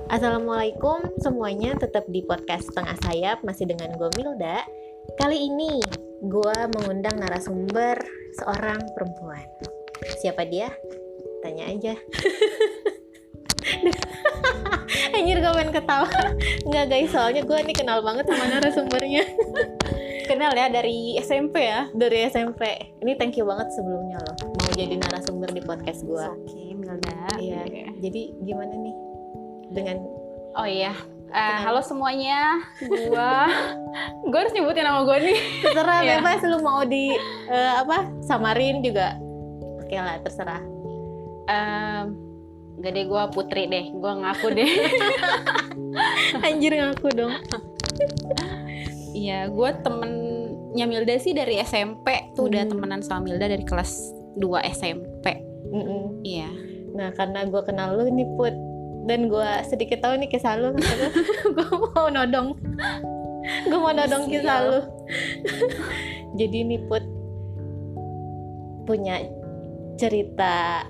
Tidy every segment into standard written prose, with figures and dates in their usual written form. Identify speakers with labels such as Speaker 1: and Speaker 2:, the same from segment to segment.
Speaker 1: Assalamualaikum semuanya, tetap di podcast Setengah Sayap, masih dengan gue Milda. Kali ini gue mengundang narasumber seorang perempuan. Siapa dia? Tanya aja. Anjir, gue pengen ketawa. Enggak guys, soalnya gue nih kenal banget sama narasumbernya.
Speaker 2: Kenal ya dari SMP ya?
Speaker 1: Dari SMP. Ini thank you banget sebelumnya loh, mau jadi narasumber di podcast gue.
Speaker 2: Oke, Milda.
Speaker 1: Iya, jadi gimana nih dengan
Speaker 2: Oh iya, halo semuanya. Gue harus nyebutin nama gue nih.
Speaker 1: terserah
Speaker 2: Iya.
Speaker 1: bebas, lu mau di samarin juga oke lah, terserah.
Speaker 2: Gak deh, gue Putri deh. Gue ngaku deh.
Speaker 1: Anjir, ngaku dong.
Speaker 2: Iya, gue temennya Milda sih dari SMP. Tuh udah temenan sama Milda dari kelas 2 SMP. Iya.
Speaker 1: Nah, karena gue kenal lu nih Put, dan gue sedikit tahu nih kisah lu, gue mau nodong kisah lu. Jadi nih Put punya cerita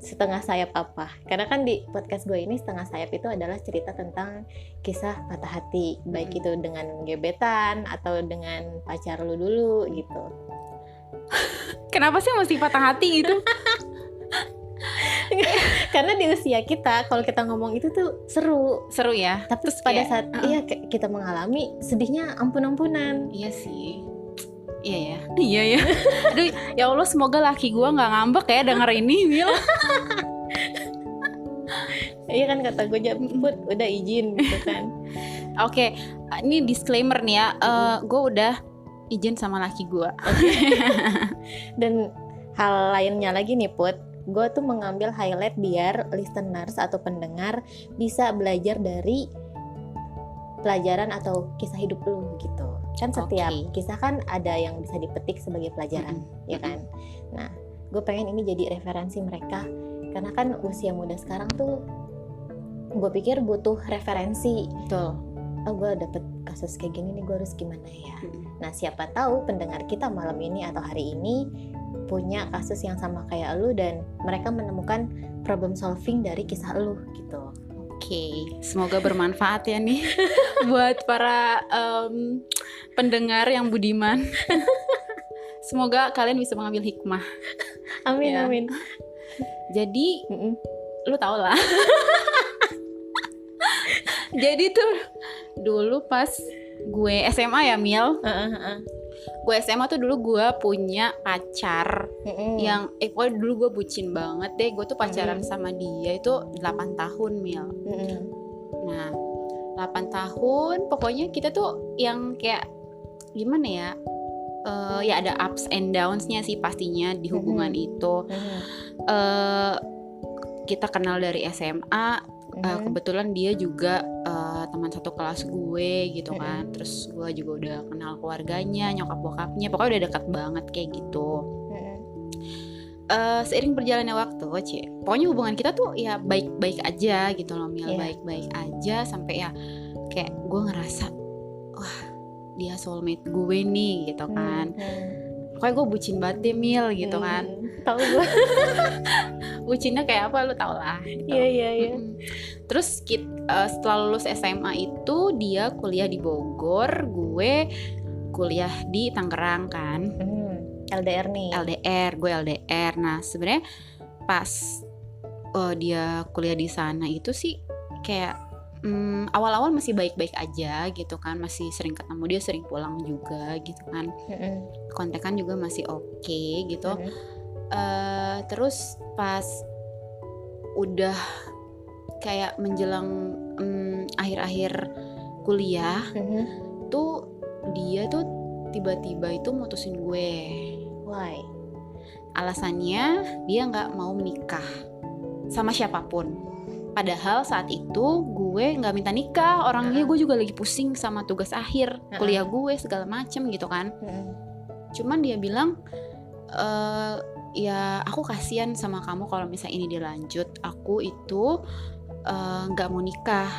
Speaker 1: setengah sayap apa? Karena kan di podcast gue ini setengah sayap itu adalah cerita tentang kisah patah hati, baik itu dengan gebetan atau dengan pacar lu dulu gitu.
Speaker 2: Kenapa sih mesti patah hati gitu?
Speaker 1: Karena di usia kita, kalau kita ngomong itu tuh seru
Speaker 2: ya.
Speaker 1: tapi
Speaker 2: Terus
Speaker 1: pada
Speaker 2: kayak,
Speaker 1: saat kita mengalami sedihnya ampun-ampunan.
Speaker 2: Iya sih. Iya ya. Aduh, ya Allah, semoga laki gue nggak ngambek ya denger ini, Mil.
Speaker 1: Iya kan, kata gue Put udah izin gitu kan.
Speaker 2: Oke, ini disclaimer nih ya. Gue udah izin sama laki gue.
Speaker 1: Dan hal lainnya lagi nih Put, gue tuh mengambil highlight biar listeners atau pendengar bisa belajar dari pelajaran atau kisah hidup lu gitu. Kan setiap kisah kan ada yang bisa dipetik sebagai pelajaran, ya kan. Nah, gue pengen ini jadi referensi mereka, karena kan usia muda sekarang tuh gue pikir butuh referensi.
Speaker 2: Betul.
Speaker 1: Oh, gue dapet kasus kayak gini nih, gue harus gimana ya. Nah, siapa tahu pendengar kita malam ini atau hari ini punya kasus yang sama kayak lu dan mereka menemukan problem solving dari kisah lu gitu.
Speaker 2: Oke, semoga bermanfaat ya nih buat para pendengar yang budiman. Semoga kalian bisa mengambil hikmah.
Speaker 1: Amin
Speaker 2: Ya.
Speaker 1: amin.
Speaker 2: Jadi lu tau lah. Jadi tuh dulu pas gue SMA ya, Mil. Gue SMA tuh dulu gue punya pacar yang pokoknya dulu gue bucin banget deh. Gue tuh pacaran sama dia itu 8 tahun, Mil. Nah, 8 tahun pokoknya kita tuh yang kayak gimana ya, ya ada ups and downs-nya sih pastinya di hubungan itu. Kita kenal dari SMA. Kebetulan dia juga teman satu kelas gue gitu kan. Terus gue juga udah kenal keluarganya, nyokap bokapnya, pokoknya udah dekat banget kayak gitu. Seiring berjalannya waktu, pokoknya hubungan kita tuh ya baik-baik aja gitu loh, Mil. Baik-baik aja sampai ya kayak gue ngerasa wah, dia soulmate gue nih gitu kan. Pokoknya gue bucin banget deh, Mil, gitu kan.
Speaker 1: Tahu gue.
Speaker 2: Bucinnya kayak apa lu tau lah gitu.
Speaker 1: Iya.
Speaker 2: Terus setelah lulus SMA itu dia kuliah di Bogor, gue kuliah di Tangerang kan.
Speaker 1: LDR nih.
Speaker 2: Gue LDR. Nah, sebenarnya pas dia kuliah di sana itu sih kayak awal-awal masih baik-baik aja gitu kan, masih sering ketemu, dia sering pulang juga gitu kan. Kontekan juga masih oke gitu. Terus pas udah kayak menjelang akhir-akhir kuliah tuh dia tuh tiba-tiba itu mutusin gue.
Speaker 1: Why?
Speaker 2: Alasannya dia nggak mau menikah sama siapapun. Padahal saat itu gue nggak minta nikah, orangnya gue juga lagi pusing sama tugas akhir kuliah gue segala macem gitu kan. Cuman dia bilang ya aku kasihan sama kamu kalau misalnya ini dilanjut. Aku itu nggak mau nikah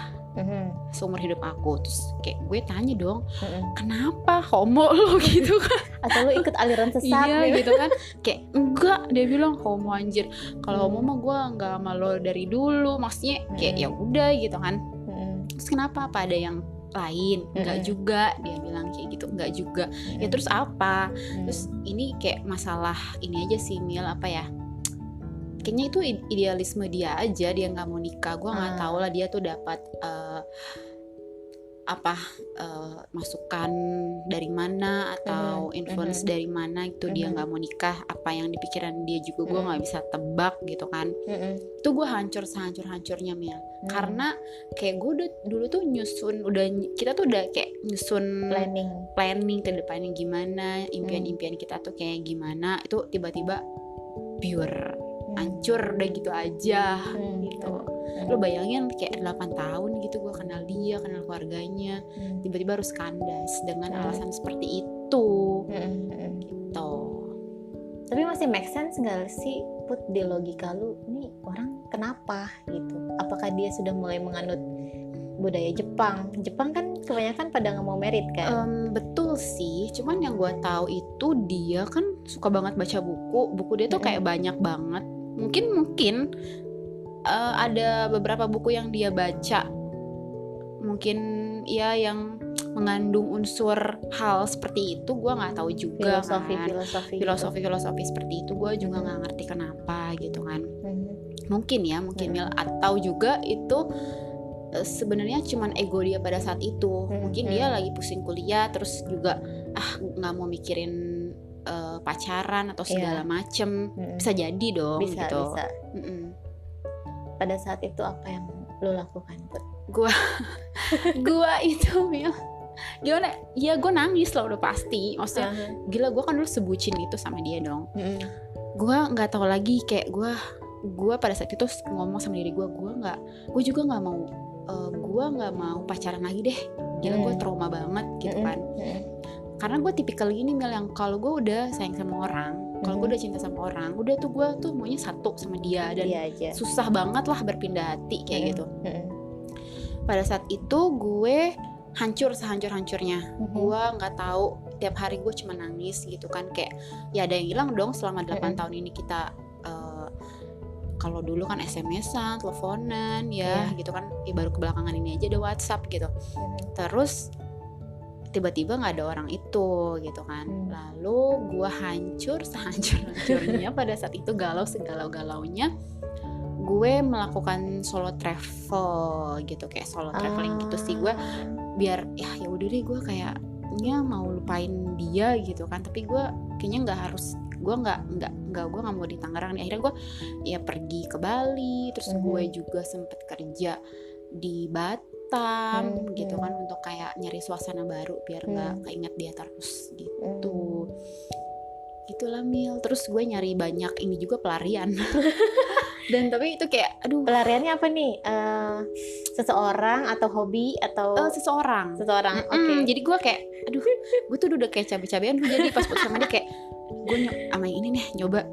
Speaker 2: seumur hidup aku. Terus kayak gue tanya dong, kenapa homo lo gitu kan?
Speaker 1: Atau lu ikut aliran sesat?
Speaker 2: Iya gitu kan, kayak enggak, dia bilang homo anjir, kalau homo mah gue nggak sama lo dari dulu, maksudnya kayak ya udah gitu kan. Terus kenapa, apa ada yang lain? Enggak juga, dia bilang kayak gitu, enggak juga. Ya terus apa? Terus ini kayak masalah ini aja sih Mil, apa ya, kayaknya itu idealisme dia aja, dia nggak mau nikah. Gue nggak tahu lah dia tuh dapat masukan dari mana atau influence dari mana gitu, dia nggak mau nikah. Apa yang di pikiran dia juga gue nggak bisa tebak gitu kan. Itu gue hancur sehancur-hancurnya Mil. Karena kayak gue udah dulu tuh kita tuh udah kayak nyusun planning ke depannya gimana, impian-impian kita tuh kayak gimana. Itu tiba-tiba pure hancur udah gitu aja gitu. Lo bayangin kayak 8 tahun gitu gue kenal dia, kenal keluarganya, tiba-tiba harus kandas dengan alasan seperti itu gitu.
Speaker 1: Tapi masih make sense gak sih Put, di logika lu, ini orang kenapa gitu? Apakah dia sudah mulai menganut budaya Jepang? Jepang kan kebanyakan pada nggak mau merit kan?
Speaker 2: Betul sih, cuman yang gue tahu itu dia kan suka banget baca buku dia tuh kayak banyak banget. Mungkin ada beberapa buku yang dia baca, mungkin ya yang mengandung unsur hal seperti itu, gue nggak tahu juga. Filosofi seperti itu gue juga nggak ngerti kenapa gitu kan. Mungkin Mil, atau juga itu sebenarnya cuman ego dia pada saat itu. Mungkin dia lagi pusing kuliah, terus juga nggak mau mikirin pacaran atau segala macem. Bisa jadi dong
Speaker 1: bisa. Pada saat itu apa yang lo lakukan?
Speaker 2: Gua itu Mil, gimana ya, gue nangis lah udah pasti. Maksudnya gila, gue kan dulu sebucin gitu sama dia dong. Gue nggak tahu lagi, kayak gue pada saat itu ngomong sama diri gue juga nggak mau gue nggak mau pacaran lagi deh. Gila, gue trauma banget gitu kan. Karena gue tipikal gini Mel, yang kalau gue udah sayang sama orang, kalau gue udah cinta sama orang, udah tuh gue tuh maunya satu sama dia, dan susah banget lah berpindah hati kayak gitu. Pada saat itu gue hancur sehancur-hancurnya. Gue nggak tahu, tiap hari gue cuma nangis gitu kan. Kayak ya ada yang hilang dong selama 8 tahun ini kita. Kalau dulu kan SMS-an, teleponan gitu kan. Baru kebelakangan ini aja ada WhatsApp gitu. Terus tiba-tiba nggak ada orang itu gitu kan. Lalu gue hancur sehancur-hancurnya. Pada saat itu galau segalau-galaunya, gue melakukan solo travel gitu, kayak solo traveling gitu sih. Gue biar ya udah deh, gue kayaknya mau lupain dia gitu kan. Tapi gue kayaknya nggak harus, gue nggak mau di Tangerang nih. Akhirnya gue ya pergi ke Bali. Terus gue juga sempet kerja di Batam gitu kan, untuk kayak nyari suasana baru biar nggak keinget dia terus gitu. Gitulah Mil. Terus gue nyari banyak ini juga pelarian. Dan tapi itu kayak aduh.
Speaker 1: Pelariannya apa nih? Seseorang atau hobi atau
Speaker 2: seseorang.
Speaker 1: Oke.
Speaker 2: Jadi gue kayak aduh, gue tuh udah kayak cabai-cabean. Jadi pas putus sama dia kayak gue sama yang ini nih nyoba,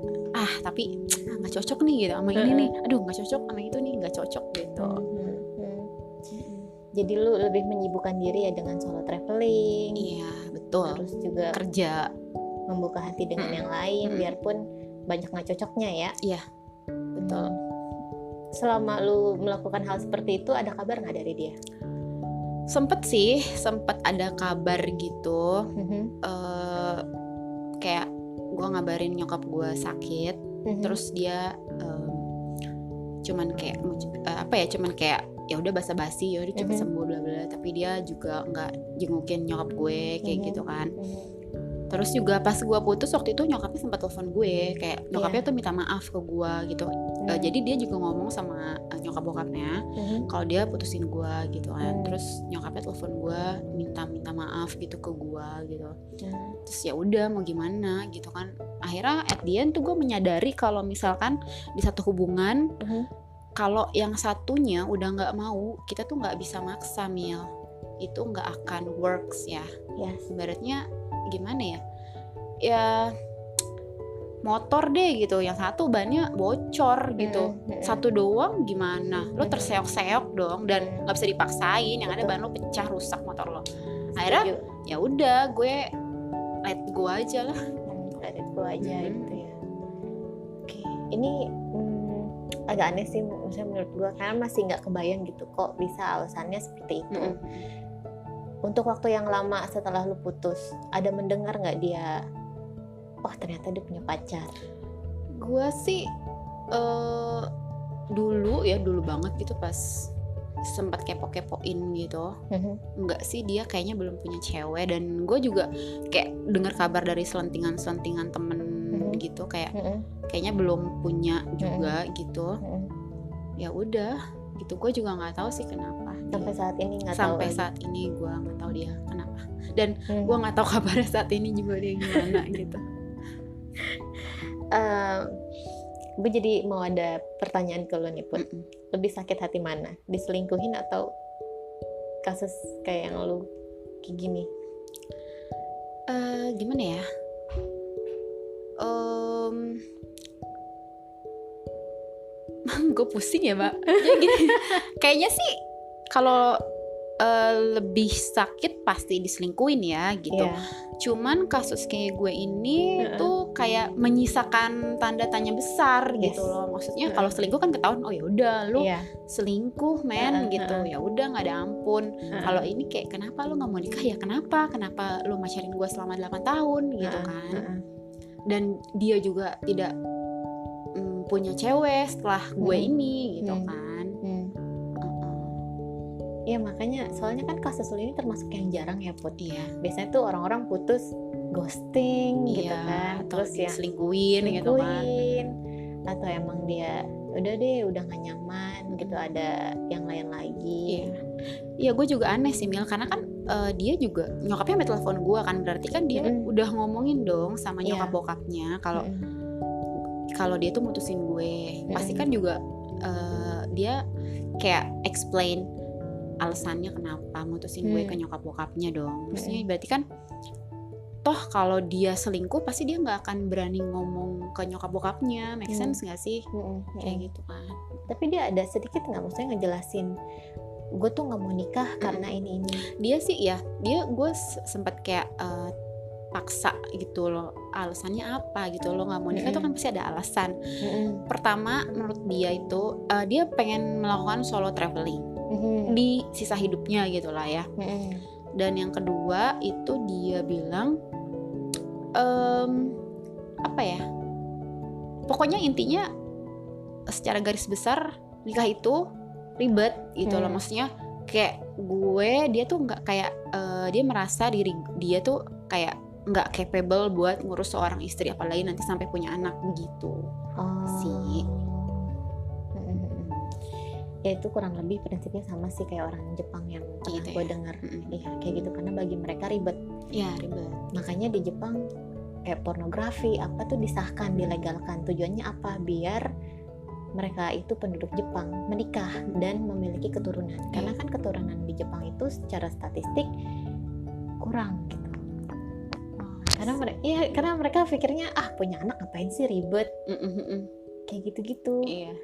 Speaker 2: tapi nggak cocok nih gitu. Sama ini nih, aduh nggak cocok. Sama itu nih nggak cocok gitu.
Speaker 1: Jadi lu lebih menyibukkan diri ya dengan solo traveling.
Speaker 2: Iya betul.
Speaker 1: Terus juga
Speaker 2: kerja,
Speaker 1: membuka hati dengan yang lain, biarpun banyak nggak cocoknya ya.
Speaker 2: Iya betul.
Speaker 1: Selama lu melakukan hal seperti itu, ada kabar nggak dari dia?
Speaker 2: Sempet ada kabar gitu. Kayak gue ngabarin nyokap gue sakit. Terus dia cuman kayak cuman kayak ya udah basa-basi, ya udah cepet sembuh bla bla. Tapi dia juga nggak jengukin nyokap gue kayak gitu kan. Terus juga pas gue putus waktu itu, nyokapnya sempat telepon gue, kayak nyokapnya tuh minta maaf ke gue gitu. Jadi dia juga ngomong sama nyokap bokapnya kalau dia putusin gue gitu kan. Terus nyokapnya telepon gue minta maaf gitu ke gue gitu. Terus ya udah mau gimana gitu kan. Akhirnya at the end tuh gue menyadari kalau misalkan di satu hubungan, kalau yang satunya udah nggak mau, kita tuh nggak bisa maksa Mil. Itu nggak akan works ya. Ibaratnya gimana ya motor deh gitu, yang satu bannya bocor gitu, satu doang gimana, lo terseok-seok dong, dan nggak bisa dipaksain, yang ada ban lo pecah, rusak motor lo. Akhirnya ya udah gue let go aja lah.
Speaker 1: Let it go aja gitu ya. Oke, ini agak aneh sih maksudnya menurut gue, karena masih nggak kebayang gitu kok bisa alasannya seperti itu. Untuk waktu yang lama setelah lu putus, ada mendengar nggak dia, oh ternyata dia punya pacar?
Speaker 2: Gue sih dulu banget gitu pas sempat kepo-kepoin gitu. Enggak sih, dia kayaknya belum punya cewek, dan gue juga kayak dengar kabar dari selentingan temen gitu, kayaknya belum punya juga gitu. Ya udah gitu, gue juga nggak tahu sih kenapa.
Speaker 1: Sampai saat ini nggak tahu.
Speaker 2: Sampai saat ini gue nggak tahu dia kenapa, dan gue nggak tahu kabarnya saat ini juga dia gimana gitu.
Speaker 1: Gue jadi mau ada pertanyaan ke lo nih Put. Lebih sakit hati mana? Diselingkuhin atau kasus kayak yang lo kayak gini?
Speaker 2: Gimana ya? Gue pusing ya Mbak. Jadi gini, kayaknya sih kalau lebih sakit pasti diselingkuhin ya gitu. Cuman kasus kayak gue ini tuh kayak menyisakan tanda tanya besar gitu loh. Maksudnya kalau selingkuh kan ketahuan, oh ya udah lu selingkuh men gitu. Ya udah nggak ada ampun. Kalau ini kayak kenapa lu nggak mau nikah ya? Kenapa lu macarin gue selama 8 tahun gitu kan? Dan dia juga tidak punya cewek setelah gue ini gitu kan.
Speaker 1: Ya makanya, soalnya kan kasus lu ini termasuk yang jarang ya Put. Biasanya tuh orang-orang putus ghosting gitu kan,
Speaker 2: terus
Speaker 1: yang
Speaker 2: selingkuhin gitu kan,
Speaker 1: atau emang dia udah deh udah gak nyaman gitu, ada yang lain lagi.
Speaker 2: Iya gue juga aneh sih Mil, karena kan dia juga nyokapnya sampai telepon gue kan, berarti kan dia udah ngomongin dong sama nyokap bokapnya kalau dia tuh mutusin gue. Pasti kan juga dia kayak explain alasannya kenapa mutusin gue ke nyokap bokapnya dong. Maksudnya berarti kan toh kalau dia selingkuh pasti dia nggak akan berani ngomong ke nyokap bokapnya. Make sense nggak sih? Kayak gitu kan. Tapi
Speaker 1: dia ada sedikit nggak maksudnya ngejelasin, gue tuh nggak mau nikah karena ini.
Speaker 2: Dia sih ya, gue sempat kayak paksa gitu loh, alasannya apa gitu, lo nggak mau nikah itu kan pasti ada alasan. Pertama menurut dia itu dia pengen melakukan solo traveling di sisa hidupnya gitu lah ya. Dan yang kedua itu dia bilang apa ya, pokoknya intinya secara garis besar nikah itu ribet gitu loh. Maksudnya kayak dia tuh nggak kayak dia merasa diri dia tuh kayak nggak capable buat ngurus seorang istri, apalagi nanti sampai punya anak begitu sih. Ya itu kurang lebih prinsipnya sama sih kayak orang Jepang yang pernah gue dengar. Iya kayak gitu, karena bagi mereka ribet. Ribet.
Speaker 1: Makanya di Jepang kayak pornografi apa tuh disahkan, dilegalkan. Tujuannya apa? Biar mereka itu penduduk Jepang menikah dan memiliki keturunan. Karena kan keturunan di Jepang itu secara statistik kurang gitu. Karena mereka pikirnya punya anak ngapain sih, ribet. Kayak gitu-gitu.
Speaker 2: Iya.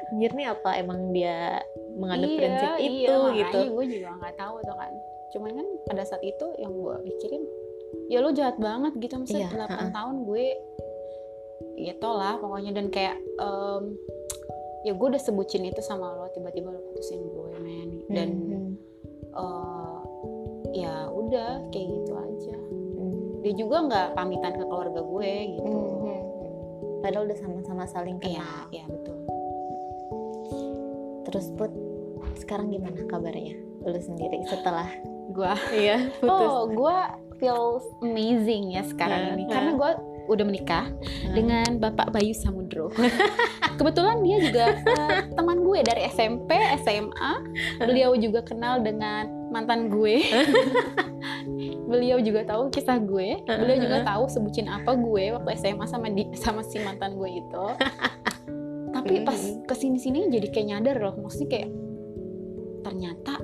Speaker 1: Anjir nih, apa emang dia menganut prinsip itu gitu.
Speaker 2: Makanya gue juga nggak tahu tuh kan. Cuman kan pada saat itu yang gue pikirin, ya lo jahat banget gitu, misalnya 8 tahun gue gitu lah pokoknya. Dan kayak ya gue udah sebutin itu sama lo, tiba-tiba lo putusin gue men. Dan ya udah kayak gitu aja. Dia juga nggak pamitan ke keluarga gue gitu.
Speaker 1: Padahal udah sama-sama saling kenal.
Speaker 2: Iya betul.
Speaker 1: Terus Put, sekarang gimana kabarnya lu sendiri setelah
Speaker 2: gue
Speaker 1: putus?
Speaker 2: Gue feels amazing ya sekarang ini, karena gue udah menikah dengan Bapak Bayu Samudro. Kebetulan dia juga teman gue dari SMP, SMA. Beliau juga kenal dengan mantan gue. Beliau juga tahu kisah gue. Beliau juga tahu sebutin apa gue waktu SMA sama si mantan gue itu. Tapi pas kesini-sini jadi kayak nyadar loh, maksudnya kayak ternyata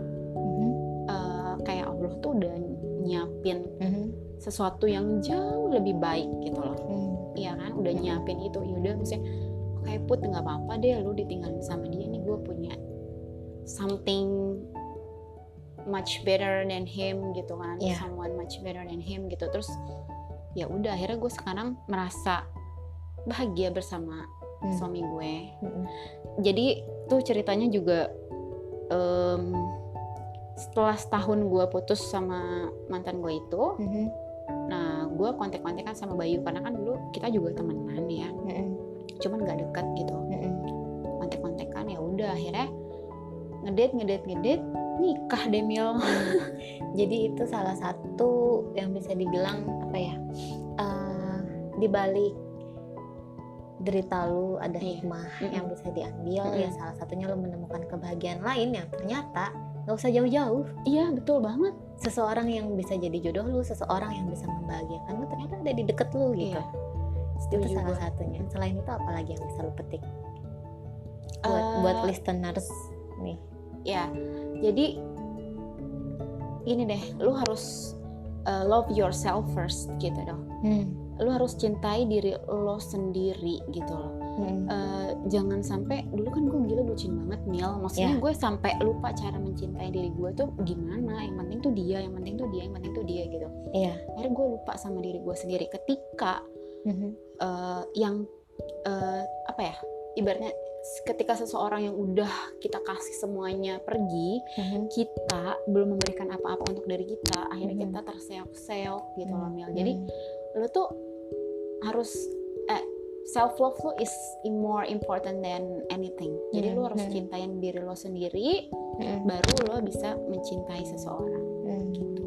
Speaker 2: kayak Allah tuh udah nyiapin sesuatu yang jauh lebih baik gitu loh. Iya kan, udah
Speaker 1: Hmm.
Speaker 2: nyiapin itu. Ya udah, maksudnya oke Put, nggak apa-apa deh lu ditinggalin sama dia, nih gue punya something much better than him gitu kan.
Speaker 1: Iya.
Speaker 2: Someone much better than him gitu. Terus ya udah, akhirnya gue sekarang merasa bahagia bersama suami gue. Jadi tuh ceritanya juga setelah setahun gue putus sama mantan gue itu, nah gue kontak-kontakan sama Bayu karena kan dulu kita juga temenan ya, cuman nggak dekat gitu. Kontak-kontakan, ya udah akhirnya ngedate, nikah deh Mil.
Speaker 1: Jadi itu salah satu yang bisa dibilang apa ya, di balik derita lu ada hikmah yang bisa diambil. Ya salah satunya lu menemukan kebahagiaan lain yang ternyata gak usah jauh-jauh.
Speaker 2: Iya betul banget.
Speaker 1: Seseorang yang bisa jadi jodoh lu, seseorang yang bisa membahagiakan lu ternyata ada di deket lu gitu.
Speaker 2: Iya.
Speaker 1: Itu salah satunya. Selain itu apalagi yang bisa lu petik buat listeners nih?
Speaker 2: Ya, jadi ini deh, lu harus love yourself first gitu dong. Lu harus cintai diri lo sendiri gitu loh. Jangan sampai, dulu kan gue gila bucin banget Mil, maksudnya gue sampai lupa cara mencintai diri gue tuh gimana. Yang penting tuh dia, yang penting tuh dia, yang penting tuh dia gitu. Akhirnya gue lupa sama diri gue sendiri ketika apa ya, ibaratnya ketika seseorang yang udah kita kasih semuanya pergi, kita belum memberikan apa-apa untuk diri kita, akhirnya kita terseok-seok gitu loh Mil. Jadi lu tuh harus self love lo is more important than anything. Jadi lo harus cintain diri lo sendiri, baru lo bisa mencintai seseorang gitu.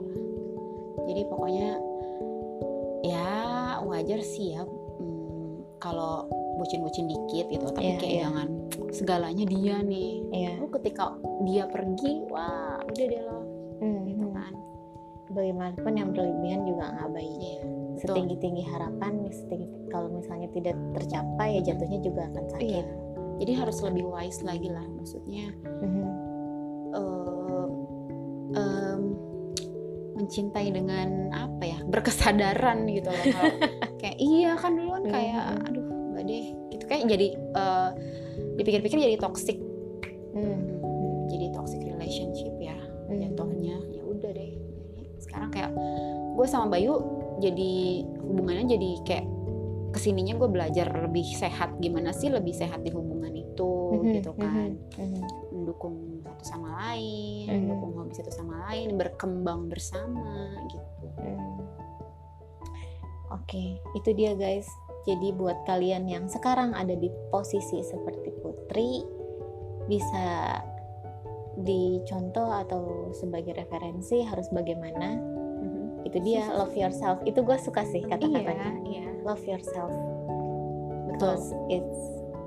Speaker 2: Jadi pokoknya ya wajar sih ya kalau bucin-bucin dikit gitu, tapi kayak jangan segalanya dia nih. Lo ketika dia pergi, wah udah deh lo gitu kan.
Speaker 1: Bagaimanapun yang berlebihan juga nggak baik. Setinggi-tinggi harapan, kalau misalnya tidak tercapai ya jatuhnya juga akan sakit.
Speaker 2: Jadi harus lebih wise lagi lah, maksudnya mencintai dengan apa ya, berkesadaran gitu loh. Kayak iya kan duluan kayak aduh nggak deh gitu, kayak jadi dipikir-pikir jadi toxic. Jadi toxic relationship ya jatuhnya. Ya udah deh, sekarang kayak gue sama Bayu jadi hubungannya jadi kayak kesininya gue belajar lebih sehat, gimana sih lebih sehat di hubungan itu gitu kan. Mendukung satu sama lain, mendukung hobi satu sama lain, berkembang bersama gitu. Oke,
Speaker 1: itu dia guys. Jadi buat kalian yang sekarang ada di posisi seperti Putri, bisa dicontoh atau sebagai referensi harus bagaimana. Itu dia, love yourself. Itu gue suka sih kata-katanya. Love yourself because it's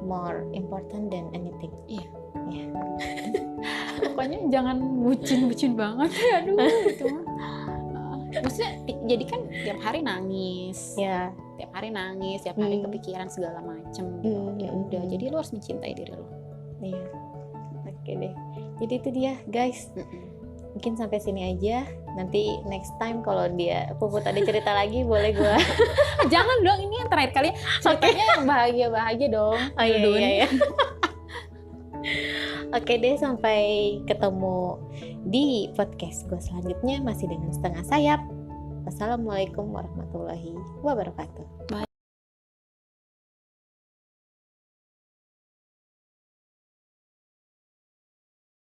Speaker 1: more important than anything.
Speaker 2: Pokoknya jangan bucin-bucin banget ya, aduh itu mah. Maksudnya jadi kan tiap hari nangis, tiap hari kepikiran segala macem. Ya udah, jadi lo harus mencintai diri lo.
Speaker 1: Oke deh. Jadi itu dia guys. Mungkin sampai sini aja. Nanti next time kalau dia Puput ada cerita lagi boleh gue.
Speaker 2: Jangan dong, ini yang terakhir kali. Ceritanya yang bahagia-bahagia dong.
Speaker 1: Oh iya. Oke deh, sampai ketemu di podcast gue selanjutnya masih dengan Setengah Sayap. Wassalamualaikum warahmatullahi wabarakatuh.
Speaker 2: Bye.